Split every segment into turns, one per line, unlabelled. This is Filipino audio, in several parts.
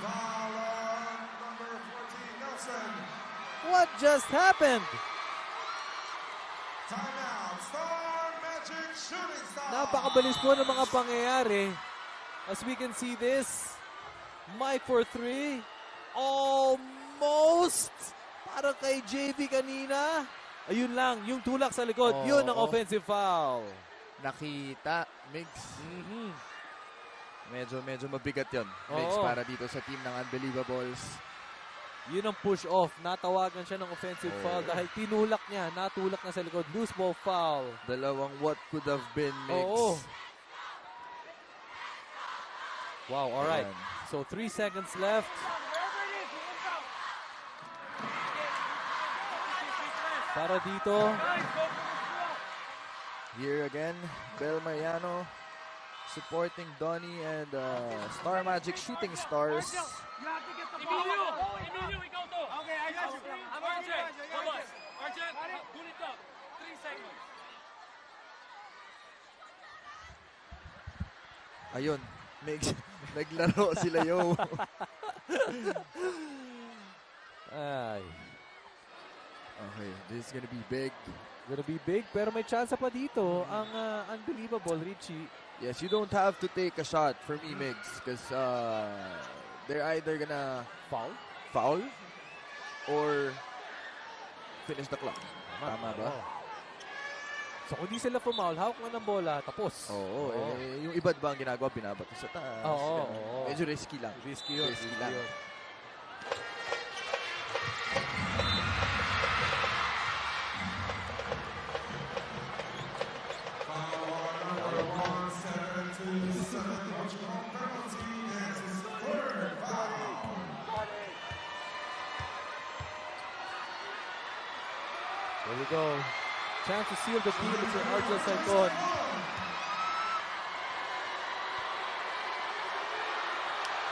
foul on number 14, Nelson.
What just happened?
Timeout. Star Magic Shooting Star.
Napakabilis po ng mga pangyayari. As we can see this, Mike for three. Almost! Parang kay JV kanina. Ayun lang, yung tulak sa likod. Yun ang offensive foul.
Nakita, Migs. Medyo mabigat yun, Migs, para dito sa team ng Unbelievables.
Yun ang push-off. Natawagan siya ng offensive foul dahil tinulak niya. Natulak na sa likod. Loose ball foul.
Dalawang what could have been, Migs.
Oo. Wow, alright.
Ayan.
So 3 seconds left. Para dito.
Here again, Bel Mariano supporting Donnie and Star Magic Shooting Stars.
Emilio, ikaw to. Okay, I got you. I'm RJ. Vamos. RJ, punit to. 3 seconds.
Ayun, Migs, naglaro sila yo.
Ay.
Okay, this is gonna be big.
Gonna be big, pero may chance pa dito ang Unbelievable, Richie.
Yes, you don't have to take a shot for me, Migs, because they're either gonna foul or finish the clock. Tama ba?
So kung di sila pumaul, hawak mo ng bola, tapos.
Oo. Eh, yung iba ba ang ginagawa, binabato sa taas.
Oo.
Medyo risky lang.
Risky yun.
Risky lang.
Foul on number 177, which called penalty is his third foul.
There we go. Chance to seal the deal between Argel Saicon.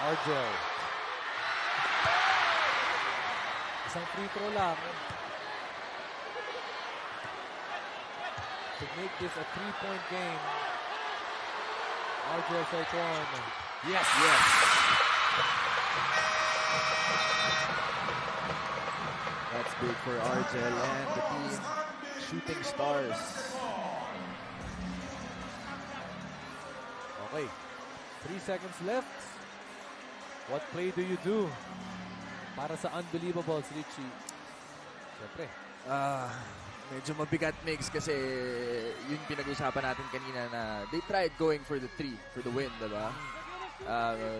Argel. Isang free throw lang. To make this a 3-point game. Argel Saicon.
Yes. That's big for Argel and the team Shooting Stars.
Okay. 3 seconds left. What play do you do? Para sa Unbelievables, Richie. Siyempre.
Medyo mabigat, Migs, kasi yung pinag-usapan natin kanina na they tried going for the 3 for the win, diba?